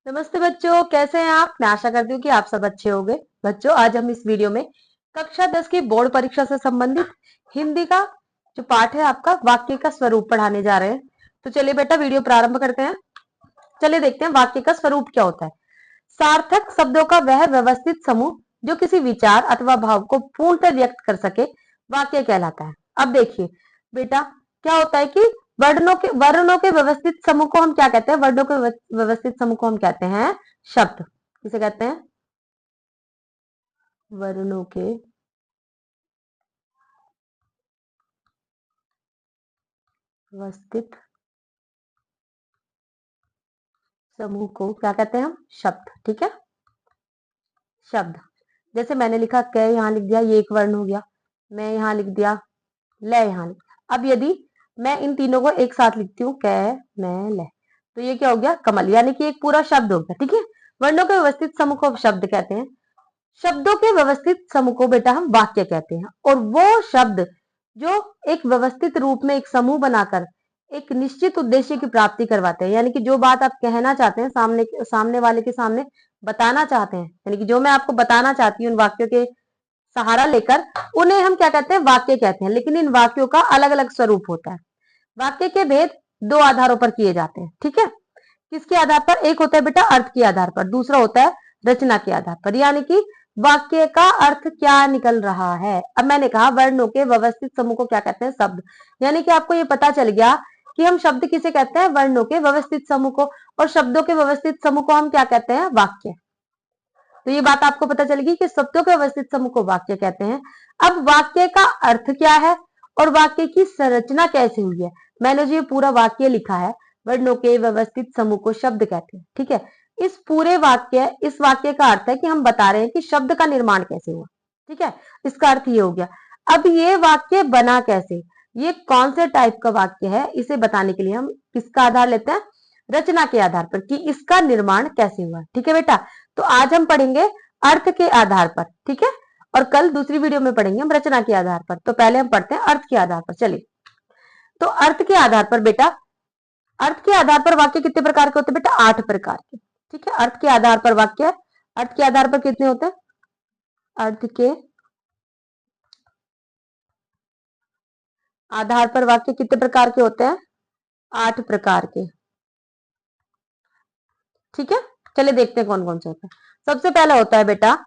नमस्ते बच्चों, कैसे हैं आप? मैं आशा करती हूँ कि आप सब अच्छे होंगे। बच्चों, आज हम इस वीडियो में कक्षा 10 की बोर्ड परीक्षा से संबंधित हिंदी का जो पाठ है आपका वाक्य का स्वरूप पढ़ाने जा रहे हैं। तो चलिए बेटा, वीडियो प्रारंभ करते हैं। चलिए देखते हैं वाक्य का स्वरूप क्या होता है। सार्थक शब्दों का वह व्यवस्थित समूह जो किसी विचार अथवा भाव को पूर्णतः व्यक्त कर सके वाक्य कहलाता है। अब देखिए बेटा, क्या होता है कि वर्णों के व्यवस्थित समूह को हम क्या कहते हैं? वर्णों के व्यवस्थित समूह को हम कहते हैं शब्द। किसे कहते हैं? वर्णों के व्यवस्थित समूह को क्या कहते हैं हम? शब्द। ठीक है, शब्द। जैसे मैंने लिखा क यहां लिख दिया, ये एक वर्ण हो गया। मैं यहां लिख दिया, ल यहां लिख दिया। अब यदि मैं इन तीनों को एक साथ लिखती हूँ, क मैं ल, तो ये क्या हो गया? कमल, यानी कि एक पूरा शब्द हो गया। ठीक है, वर्णों के व्यवस्थित समूह को शब्द कहते हैं। शब्दों के व्यवस्थित समूह को बेटा हम वाक्य कहते हैं। और वो शब्द जो एक व्यवस्थित रूप में एक समूह बनाकर एक निश्चित उद्देश्य की प्राप्ति करवाते हैं, यानी कि जो बात आप कहना चाहते हैं, सामने वाले के सामने बताना चाहते हैं, यानी कि जो मैं आपको बताना चाहती हूँ उन वाक्यों के सहारा लेकर, उन्हें हम क्या कहते हैं? वाक्य कहते हैं। लेकिन इन वाक्यों का अलग अलग स्वरूप होता है। वाक्य के भेद दो आधारों पर किए जाते हैं। ठीक है, किसके आधार पर? एक होता है बेटा अर्थ के आधार पर, दूसरा होता है रचना के आधार पर, यानी कि वाक्य का अर्थ क्या निकल रहा है। अब मैंने कहा वर्णों के व्यवस्थित समूह को क्या कहते हैं? शब्द। यानी कि आपको ये पता चल गया कि हम शब्द किसे कहते हैं? वर्णों के व्यवस्थित समूह को। और शब्दों के व्यवस्थित समूह को हम क्या कहते हैं? वाक्य। तो ये बात आपको पता चलेगी कि शब्दों के व्यवस्थित समूह को वाक्य कहते हैं। अब वाक्य का अर्थ क्या है और वाक्य की संरचना कैसे हुई है, मैंने जो ये पूरा वाक्य लिखा है, वर्णों के व्यवस्थित समूह को शब्द कहते हैं। ठीक है, इस वाक्य का अर्थ है कि हम बता रहे हैं कि शब्द का निर्माण कैसे हुआ। ठीक है, इसका अर्थ ये हो गया। अब ये वाक्य बना कैसे, ये कौन से टाइप का वाक्य है, इसे बताने के लिए हम किसका आधार लेते हैं? रचना के आधार पर, कि इसका निर्माण कैसे हुआ। ठीक है बेटा, तो आज हम पढ़ेंगे अर्थ के आधार पर। ठीक है, और कल दूसरी वीडियो में पढ़ेंगे हम रचना के आधार पर। तो पहले हम पढ़ते हैं अर्थ के आधार पर। चलिए, तो अर्थ के आधार पर बेटा, अर्थ के आधार पर वाक्य कितने प्रकार के होते हैं बेटा? 8 प्रकार के। ठीक है, अर्थ के आधार पर वाक्य, अर्थ के आधार पर कितने होते हैं? अर्थ के आधार पर वाक्य कितने प्रकार के होते हैं? 8 प्रकार के। ठीक है, चलिए देखते हैं कौन कौन से होते हैं। सबसे पहला होता है बेटा,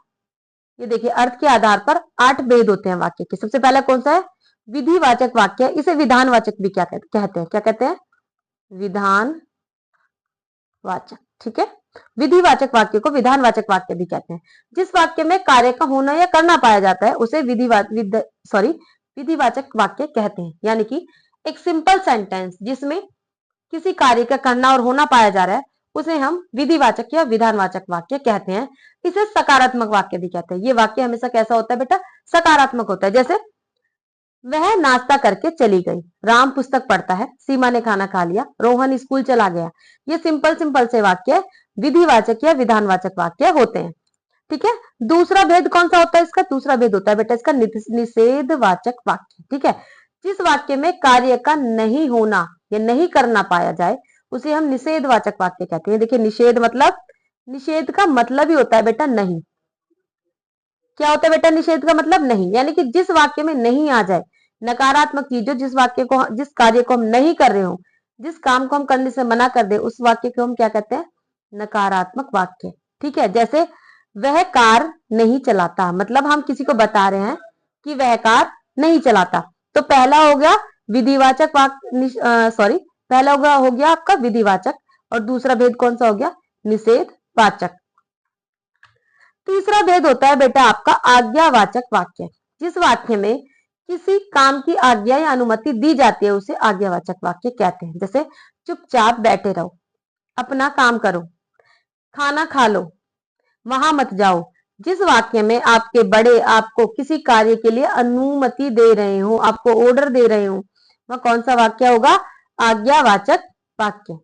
ये देखिए, अर्थ के आधार पर 8 भेद होते हैं वाक्य के। सबसे पहला कौन सा है? विधिवाचक वाक्य। इसे विधानवाचक भी क्या कहते हैं? क्या कहते हैं? विधानवाचक। ठीक है, विधिवाचक वाक्य को विधानवाचक वाक्य भी कहते हैं। जिस वाक्य में कार्य का होना या करना पाया जाता है उसे विधिवाचक वाक्य कहते हैं। यानी कि एक सिंपल सेंटेंस जिसमें किसी कार्य का करना और होना पाया जा रहा है, उसे हम विधिवाचक या विधानवाचक वाक्य कहते हैं। इसे सकारात्मक वाक्य भी कहते हैं। ये वाक्य हमेशा कैसा होता है बेटा? सकारात्मक होता है। जैसे, वह नाश्ता करके चली गई, राम पुस्तक पढ़ता है, सीमा ने खाना खा लिया, रोहन स्कूल चला गया। ये सिंपल सिंपल से वाक्य विधिवाचक या विधानवाचक वाक्य होते हैं। ठीक है, दूसरा भेद कौन सा होता है इसका? दूसरा भेद होता है बेटा इसका निषेधवाचक वाक्य। ठीक है, जिस वाक्य में कार्य का नहीं होना या नहीं करना पाया जाए उसे हम निषेधवाचक वाक्य कहते हैं। देखिए, निषेध का मतलब ही होता है बेटा नहीं। क्या होता है बेटा निषेध का मतलब? नहीं, यानी कि जिस वाक्य में नहीं आ जाए, नकारात्मक चीजों, जिस कार्य को हम नहीं कर रहे हो, जिस काम को हम करने से मना कर दे, उस वाक्य को हम क्या कहते हैं? नकारात्मक वाक्य। ठीक है, जैसे वह कार नहीं चलाता, मतलब हम किसी को बता रहे हैं कि वह कार नहीं चलाता। तो पहला हो गया विधिवाचक वाक्य, सॉरी, पहला हो गया आपका विधिवाचक, और दूसरा भेद कौन सा हो गया? निषेधवाचक। तीसरा भेद होता है बेटा आपका आज्ञावाचक वाक्य। जिस वाक्य में किसी काम की आज्ञा या अनुमति दी जाती है उसे आज्ञावाचक वाक्य कहते हैं। जैसे, चुपचाप बैठे रहो, अपना काम करो, खाना खा लो, वहां मत जाओ। जिस वाक्य में आपके बड़े आपको किसी कार्य के लिए अनुमति दे रहे हो, आपको ऑर्डर दे रहे हो, वह कौन सा वाक्य होगा? आज्ञावाचक वाक्य।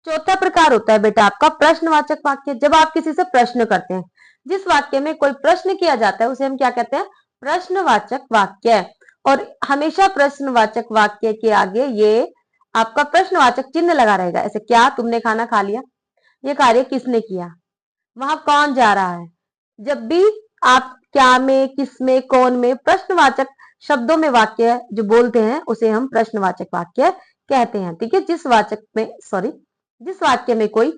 चौथा प्रकार होता है बेटा आपका प्रश्नवाचक वाक्य। जब आप किसी से प्रश्न करते हैं, जिस वाक्य में कोई प्रश्न किया जाता है उसे हम क्या कहते हैं? प्रश्नवाचक वाक्य। और हमेशा प्रश्नवाचक वाक्य के आगे ये आपका प्रश्नवाचक चिन्ह लगा रहेगा। ऐसे, क्या तुमने खाना खा लिया? ये कार्य किसने किया, वहां कौन जा रहा है। जब भी आप क्या में, किस में, कौन में प्रश्नवाचक शब्दों में वाक्य जो बोलते हैं उसे हम प्रश्नवाचक वाक्य कहते हैं। ठीक है, जिस वाक्य में कोई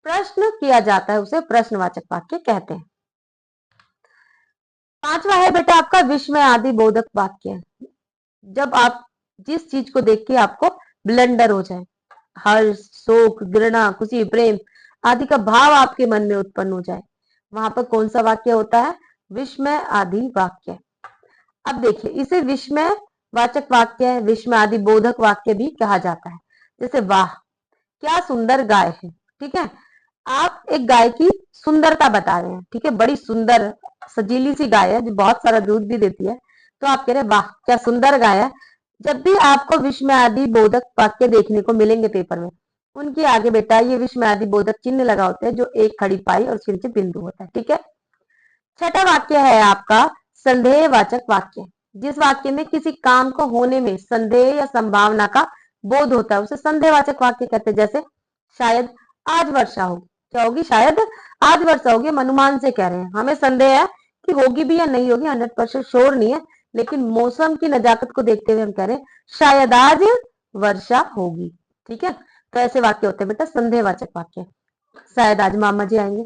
प्रश्न किया जाता है उसे प्रश्नवाचक वाक्य कहते हैं। पांचवा है बेटा आपका विस्मय आदि बोधक वाक्य। जब आप जिस चीज को देख के आपको ब्लंडर हो जाए, हर्ष, शोक, घृणा, खुशी, प्रेम आदि का भाव आपके मन में उत्पन्न हो जाए, वहां पर कौन सा वाक्य होता है, विस्मय आदि वाक्य। अब देखिए इसे विस्मय वाचक वाक्य, विस्मय आदि बोधक वाक्य भी कहा जाता है। जैसे वाह क्या सुंदर गाय है। ठीक है, आप एक गाय की सुंदरता बता रहे हैं। ठीक है, बड़ी सुंदर सजीली सी गाय है जो बहुत सारा दूध भी देती है, तो आप कह रहे हैं वाह क्या सुंदर गाय है। जब भी आपको विस्मय आदि बोधक वाक्य देखने को मिलेंगे पेपर में, उनके आगे बेटा ये विस्मय आदि बोधक चिन्ह लगा होता है जो एक खड़ी पाई और उसके नीचे बिंदु होता है। ठीक है, छठा वाक्य है आपका संदेहवाचक वाक्य। जिस वाक्य में किसी काम को होने में संदेह या संभावना का बोध होता है उसे संदेहवाचक वाक्य कहते हैं। जैसे शायद आज वर्षा होगी, क्या होगी, शायद आज वर्षा होगी। हम अनुमान से कह रहे हैं, हमें संदेह है कि होगी भी या नहीं होगी, 100% श्योर नहीं है, लेकिन मौसम की नजाकत को देखते हुए हम कह रहे हैं शायद आज वर्षा होगी। ठीक है, तो ऐसे वाक्य होते हैं बेटा संदेहवाचक वाक्य। शायद आज मामा जी आएंगे,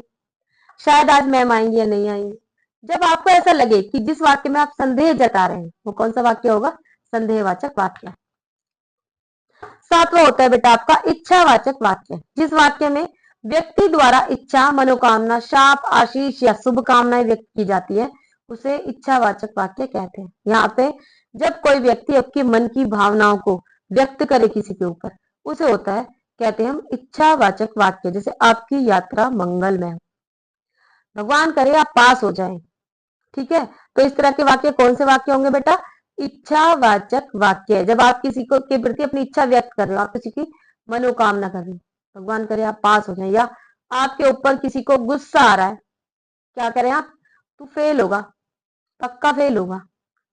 शायद आज मैम आएंगी या नहीं आएंगी। जब आपको ऐसा लगे कि जिस वाक्य में आप संदेह जता रहे हैं वो कौन सा वाक्य होगा, संदेहवाचक वाक्य। सातवां होता है बेटा आपका इच्छावाचक वाक्य। जिस वाक्य में व्यक्ति द्वारा इच्छा, मनोकामना, शाप, आशीष या शुभ कामनाएं व्यक्त की जाती है उसे इच्छावाचक वाक्य कहते हैं। यहाँ पे जब कोई व्यक्ति आपके मन की भावनाओं को व्यक्त करे किसी के ऊपर, उसे होता है कहते हैं हम इच्छावाचक वाक्य। जैसे आपकी यात्रा मंगलमय हो, भगवान करे आप पास हो जाएं। ठीक है, तो इस तरह के वाक्य कौन से वाक्य होंगे बेटा, इच्छावाचक वाक्य। जब आप किसी को के प्रति अपनी इच्छा व्यक्त कर रहे हो, आप किसी की मनोकामना कर रहे हो, भगवान करे आप पास हो जाए, या आपके ऊपर किसी को गुस्सा आ रहा है, क्या करें आप, तू फेल होगा, पक्का फेल होगा,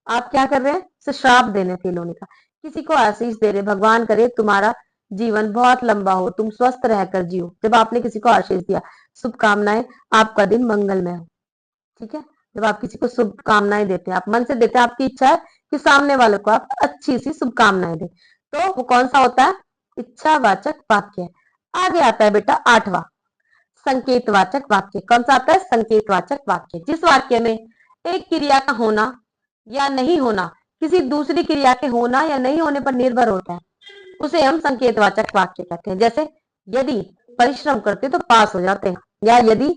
आप क्या कर रहे हैं, उसे श्राप देने फेल होने का। किसी को आशीष दे रहे, भगवान करे तुम्हारा जीवन बहुत लंबा हो, तुम स्वस्थ रहकर जियो। जब आपने किसी को आशीष दिया, शुभकामनाएं, आपका दिन मंगलमय हो। ठीक है, जब आप किसी को शुभकामनाएं देते हैं, आप मन से देते हैं, आपकी इच्छा है कि सामने वाले को आप अच्छी सी शुभकामनाएं दें, तो वो कौन सा होता है, इच्छावाचक वाक्य। आगे आता है बेटा आठवां संकेतवाचक वाक्य। कौन सा आता है, संकेतवाचक वाक्य। जिस वाक्य में एक क्रिया का होना या नहीं होना किसी दूसरी क्रिया के होना या नहीं होने पर निर्भर होता है उसे हम संकेतवाचक वाक्य कहते हैं। जैसे यदि परिश्रम करते तो पास हो जाते हैं, या यदि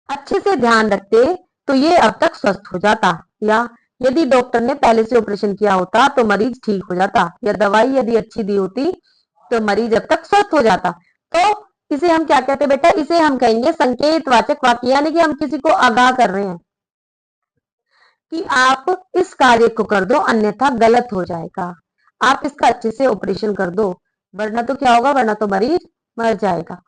अच्छे से ध्यान रखते तो ये अब तक स्वस्थ हो जाता, या यदि डॉक्टर ने पहले से ऑपरेशन किया होता तो मरीज ठीक हो जाता, या दवाई यदि अच्छी दी होती तो मरीज अब तक स्वस्थ हो जाता। तो इसे हम क्या कहते हैं बेटा, इसे हम कहेंगे संकेतवाचक वाक्य। यानी कि हम किसी को आगाह कर रहे हैं कि आप इस कार्य को कर दो अन्यथा गलत हो जाएगा, आप इसका अच्छे से ऑपरेशन कर दो वरना तो क्या होगा, वरना तो मरीज मर जाएगा।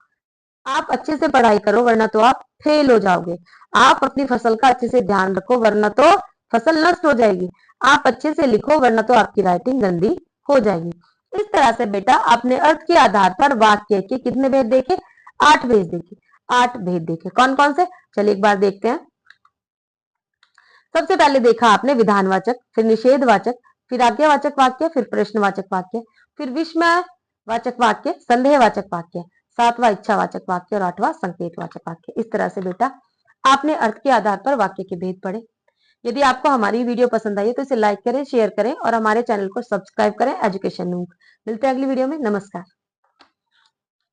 आप अच्छे से पढ़ाई करो वरना तो आप फेल हो जाओगे। आप अपनी फसल का अच्छे से ध्यान रखो वरना तो फसल नष्ट हो जाएगी। आप अच्छे से लिखो वरना तो आपकी राइटिंग गंदी हो जाएगी। इस तरह से बेटा अपने अर्थ के आधार पर वाक्य के कितने भेद देखे, 8 भेद देखे, 8 भेद देखे। कौन कौन से, चलिए एक बार देखते हैं। सबसे पहले देखा आपने विधानवाचक, फिर निषेधवाचक, फिर आज्ञावाचक वाक्य, फिर प्रश्नवाचक वाक्य, फिर विस्मयवाचक वाक्य, संदेहवाचक वाक्य, 7वां इच्छावाचक वाक्य और 8वां संकेतवाचक वाक्य। इस तरह से बेटा आपने अर्थ के आधार पर वाक्य के भेद पढ़े। यदि आपको हमारी वीडियो पसंद आई है तो इसे लाइक करें, शेयर करें और हमारे चैनल को सब्सक्राइब करें एजुकेशन नूक। मिलते हैं अगली वीडियो में, नमस्कार।